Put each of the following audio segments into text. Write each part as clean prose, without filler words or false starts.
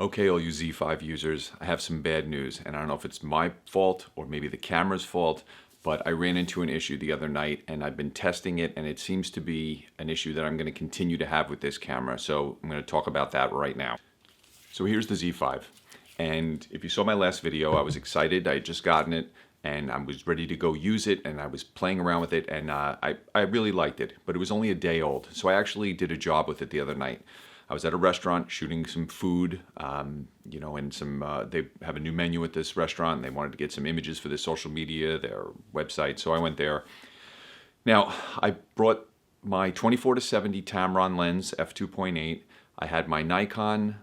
Okay, all you Z5 users, I have some bad news, and I don't know if it's my fault or maybe the camera's fault, but I ran into an issue the other night and I've been testing it, and it seems to be an issue that I'm going to continue to have with this camera. So I'm going to talk about that right now. So here's the Z5. And if you saw my last video, I was excited. I had just gotten it and I was ready to go use it, and I was playing around with it, and I really liked it, but it was only a day old. So I actually did a job with it the other night. I was at a restaurant shooting some food, and they have a new menu at this restaurant, and they wanted to get some images for their social media, their website. So I went there. Now, I brought my 24 to 70 Tamron lens f2.8. I had my Nikon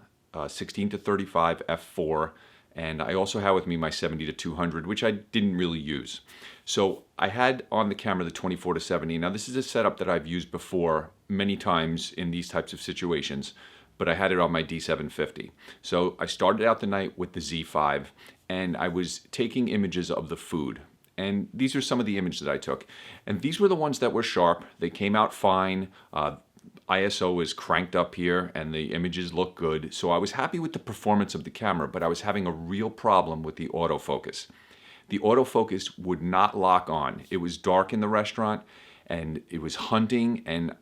16 to 35 f4, and I also had with me my 70 to 200, which I didn't really use. So I had on the camera the 24 to 70. Now this is a setup that I've used before many times in these types of situations, but I had it on my D750. So I started out the night with the Z5, and I was taking images of the food. And these are some of the images that I took. And these were the ones that were sharp. They came out fine. ISO is cranked up here and the images look good. So I was happy with the performance of the camera, but I was having a real problem with the autofocus. The autofocus would not lock on. It was dark in the restaurant and it was hunting, and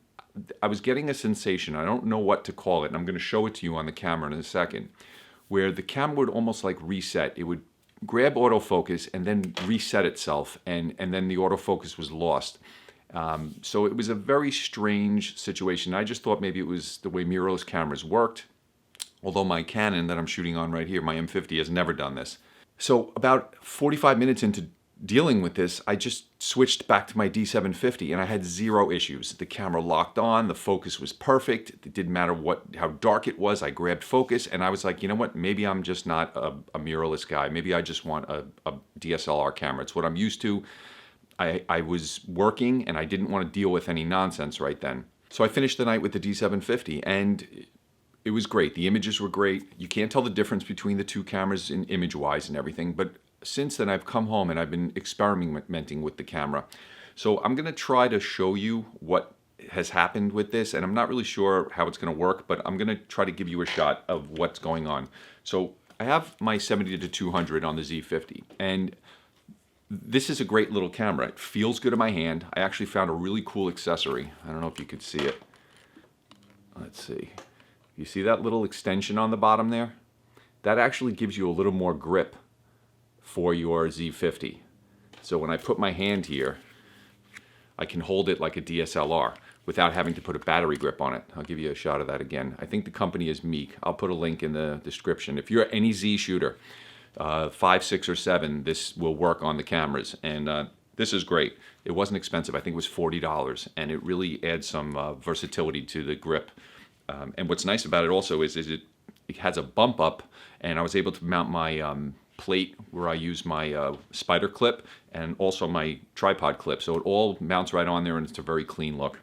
I was getting a sensation, I don't know what to call it, and I'm going to show it to you on the camera in a second, where the camera would almost like reset. It would grab autofocus and then reset itself, and then the autofocus was lost. So it was a very strange situation. I just thought maybe it was the way mirrorless cameras worked, although my Canon that I'm shooting on right here, my M50, has never done this. So about 45 minutes into dealing with this, I just switched back to my D750 and I had zero issues. The camera locked on, the focus was perfect. It didn't matter how dark it was. I grabbed focus and I was like, you know what, maybe I'm just not a mirrorless guy. Maybe I just want a DSLR camera. It's what I'm used to. I was working and I didn't want to deal with any nonsense right then. So I finished the night with the D750 and it was great. The images were great. You can't tell the difference between the two cameras in image-wise and everything, but since then I've come home and I've been experimenting with the camera. So I'm going to try to show you what has happened with this, and I'm not really sure how it's going to work, but I'm going to try to give you a shot of what's going on. So I have my 70 to 200 on the Z50, and this is a great little camera. It feels good in my hand. I actually found a really cool accessory. I don't know if you could see it. Let's see. You see that little extension on the bottom there? That actually gives you a little more grip for your Z50. So when I put my hand here, I can hold it like a DSLR without having to put a battery grip on it. I'll give you a shot of that again. I think the company is Meek. I'll put a link in the description. If you're any Z shooter, 5, 6, or 7, this will work on the cameras. And this is great. It wasn't expensive. I think it was $40, and it really adds some versatility to the grip. And what's nice about it also is it has a bump up, and I was able to mount my plate where I use my spider clip and also my tripod clip. So it all mounts right on there, and it's a very clean look.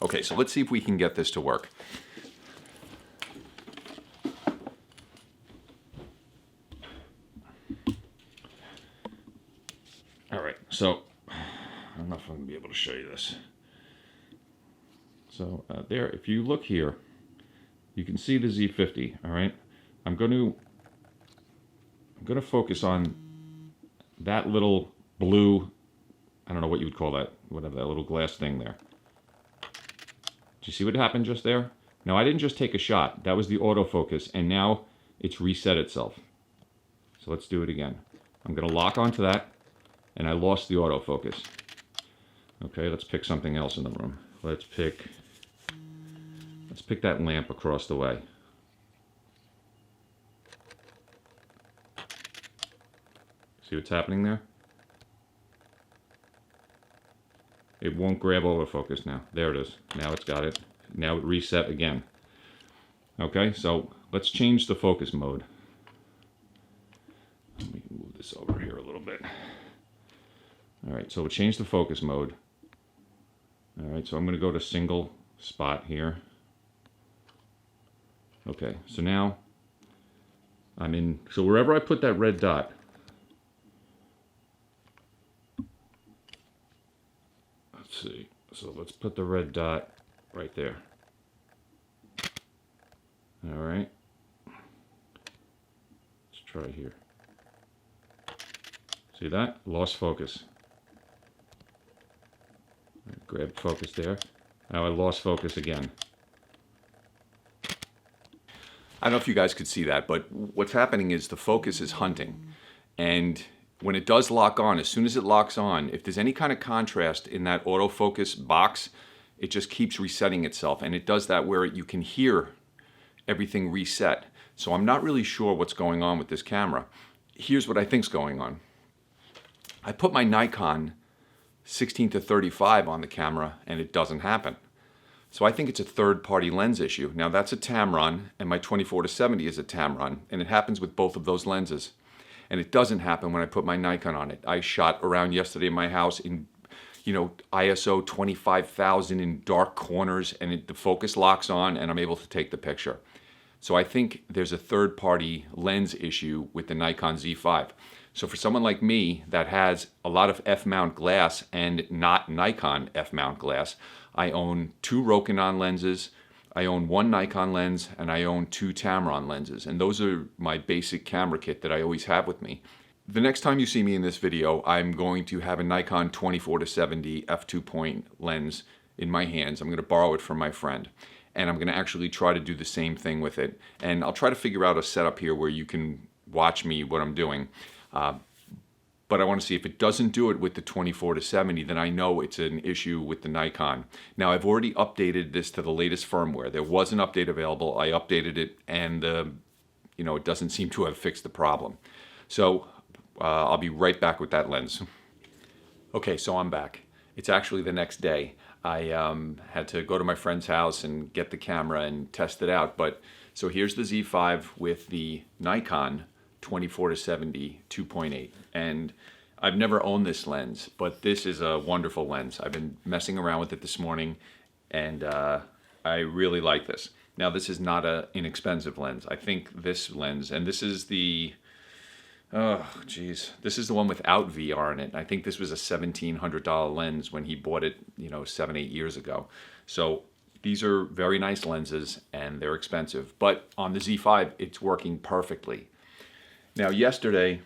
Okay, so let's see if we can get this to work. All right, so I don't know if I'm gonna be able to show you this. So there, if you look here, you can see the Z50, all right? I'm going to focus on that little blue, I don't know what you would call that, whatever, that little glass thing there. Do you see what happened just there? Now, I didn't just take a shot. That was the autofocus, and now it's reset itself. So let's do it again. I'm going to lock onto that, and I lost the autofocus. Okay, let's pick something else in the room. Let's pick that lamp across the way. See what's happening there? It won't grab autofocus now. There it is. Now it's got it. Now it reset again. Okay, so let's change the focus mode. Let me move this over here a little bit. All right, so we'll change the focus mode. All right, so I'm going to go to single spot here. Okay, so now I'm in, so wherever I put that red dot, let's see, so let's put the red dot right there. All right, try here. See that? Lost focus. Grab focus there. Now I lost focus again. I don't know if you guys could see that, but what's happening is the focus is hunting. And when it does lock on, as soon as it locks on, if there's any kind of contrast in that autofocus box, it just keeps resetting itself. And it does that where you can hear everything reset. So I'm not really sure what's going on with this camera. Here's what I think's going on. I put my Nikon 16-35 on the camera and it doesn't happen. So I think it's a third-party lens issue. Now that's a Tamron, and my 24-70 is a Tamron, and it happens with both of those lenses. And it doesn't happen when I put my Nikon on it. I shot around yesterday in my house in, ISO 25,000 in dark corners, and the focus locks on, and I'm able to take the picture. So I think there's a third-party lens issue with the Nikon Z5. So for someone like me that has a lot of f-mount glass and not Nikon f-mount glass, I own 2 Rokinon lenses, I own 1 Nikon lens, and I own 2 Tamron lenses. And those are my basic camera kit that I always have with me. The next time you see me in this video, I'm going to have a Nikon 24-70 f2 lens in my hands. I'm going to borrow it from my friend. And I'm going to actually try to do the same thing with it. And I'll try to figure out a setup here where you can watch me what I'm doing. But I want to see if it doesn't do it with the 24-70, then I know it's an issue with the Nikon. Now I've already updated this to the latest firmware. There was an update available. I updated it, and it doesn't seem to have fixed the problem. So I'll be right back with that lens. Okay, so I'm back. It's actually the next day. I had to go to my friend's house and get the camera and test it out. But so here's the Z5 with the Nikon 24-70 2.8, and I've never owned this lens, but this is a wonderful lens. I've been messing around with it this morning, and I really like this. Now this is not an inexpensive lens. I think this lens, and this is the this is the one without VR in it. I think this was a $1,700 lens when he bought it 7-8 years ago. So these are very nice lenses, and they're expensive, but on the Z5 it's working perfectly. Now yesterday,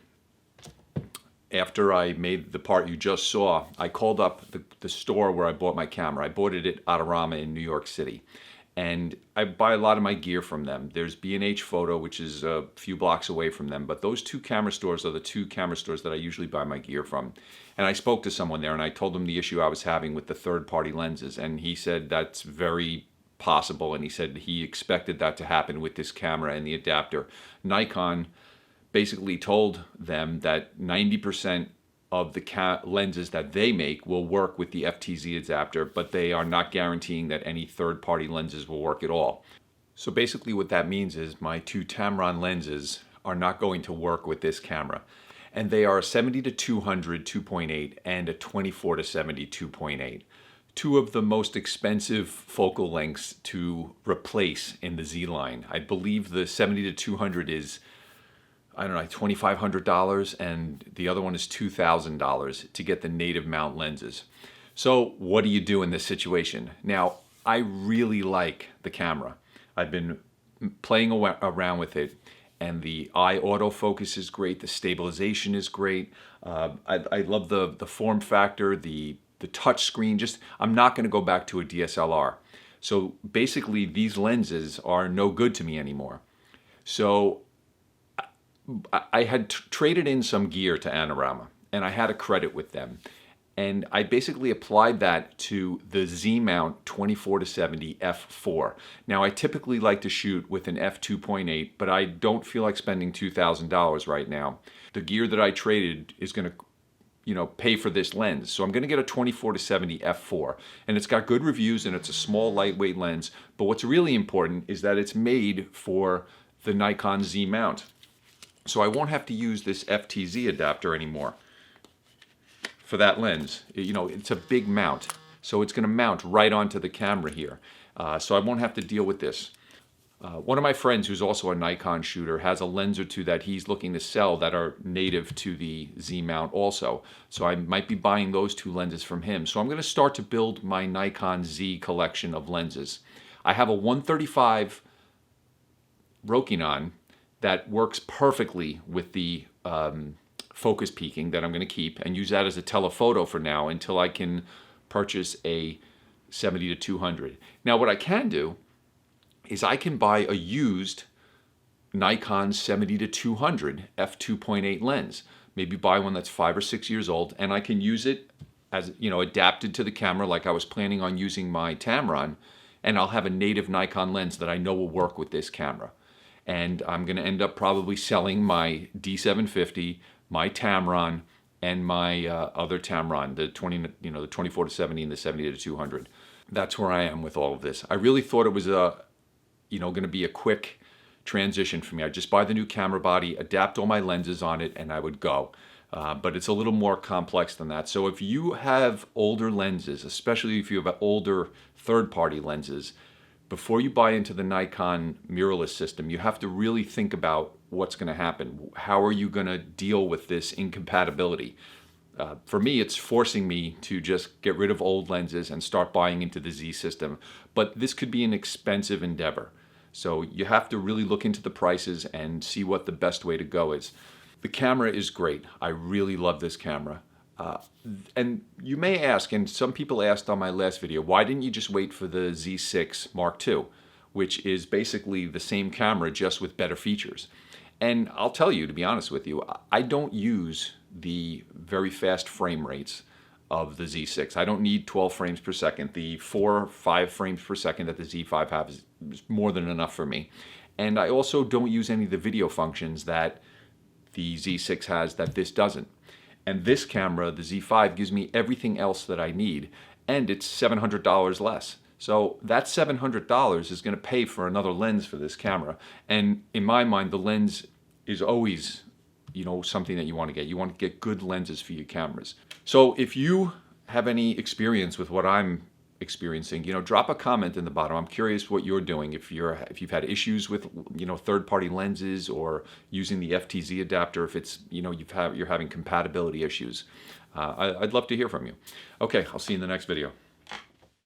after I made the part you just saw, I called up the store where I bought my camera. I bought it at Adorama in New York City. And I buy a lot of my gear from them. There's B&H Photo, which is a few blocks away from them. But those 2 camera stores are the 2 camera stores that I usually buy my gear from. And I spoke to someone there, and I told him the issue I was having with the third-party lenses. And he said that's very possible. And he said he expected that to happen with this camera and the adapter. Nikon basically told them that 90% of the lenses that they make will work with the FTZ adapter, but they are not guaranteeing that any third-party lenses will work at all. So basically what that means is my 2 Tamron lenses are not going to work with this camera. And they are a 70-200 2.8 and a 24-70 2.8. 2 of the most expensive focal lengths to replace in the Z line. I believe the 70-200 is $2,500, and the other one is $2,000 to get the native mount lenses. So what do you do in this situation? Now, I really like the camera. I've been playing around with it, and the eye autofocus is great. The stabilization is great. I love the form factor, the touch screen. I'm not going to go back to a DSLR. So basically, these lenses are no good to me anymore. So I had traded in some gear to Adorama, and I had a credit with them. And I basically applied that to the Z-mount 24-70 f4. Now, I typically like to shoot with an f2.8, but I don't feel like spending $2,000 right now. The gear that I traded is going to pay for this lens. So I'm going to get a 24-70 f4. And it's got good reviews, and it's a small, lightweight lens. But what's really important is that it's made for the Nikon Z mount. So I won't have to use this FTZ adapter anymore for that lens. It's a big mount, so it's going to mount right onto the camera here. So I won't have to deal with this. One of my friends who's also a Nikon shooter has a lens or 2 that he's looking to sell that are native to the Z mount also. So I might be buying those 2 lenses from him. So I'm going to start to build my Nikon Z collection of lenses. I have a 135 Rokinon that works perfectly with the focus peaking that I'm going to keep and use that as a telephoto for now until I can purchase a 70 to 200. Now what I can do is I can buy a used Nikon 70 to 200 f2.8 lens. Maybe buy one that's 5 or 6 years old, and I can use it as, adapted to the camera like I was planning on using my Tamron, and I'll have a native Nikon lens that I know will work with this camera. And I'm going to end up probably selling my D750, my Tamron, and my other Tamron, the 24 to 70 and the 70 to 200. That's where I am with all of this. I really thought it was going to be a quick transition for me. I'd just buy the new camera body, adapt all my lenses on it, and I would go. But it's a little more complex than that. So if you have older lenses, especially if you have older third-party lenses, before you buy into the Nikon mirrorless system, you have to really think about what's going to happen. How are you going to deal with this incompatibility? For me, it's forcing me to just get rid of old lenses and start buying into the Z system. But this could be an expensive endeavor. So you have to really look into the prices and see what the best way to go is. The camera is great. I really love this camera. And you may ask, and some people asked on my last video, why didn't you just wait for the Z6 Mark II, which is basically the same camera just with better features? And I'll tell you, to be honest with you, I don't use the very fast frame rates of the Z6. I don't need 12 frames per second. The 4 or 5 frames per second that the Z5 has is more than enough for me. And I also don't use any of the video functions that the Z6 has that this doesn't. And this camera, the Z5, gives me everything else that I need, and it's $700 less. So that $700 is going to pay for another lens for this camera. And in my mind, the lens is always, something that you want to get. You want to get good lenses for your cameras. So if you have any experience with what I'm experiencing, drop a comment in the bottom. I'm curious what you're doing. If you've had issues with, third-party lenses or using the FTZ adapter, if it's, you're having compatibility issues. I'd love to hear from you. Okay, I'll see you in the next video.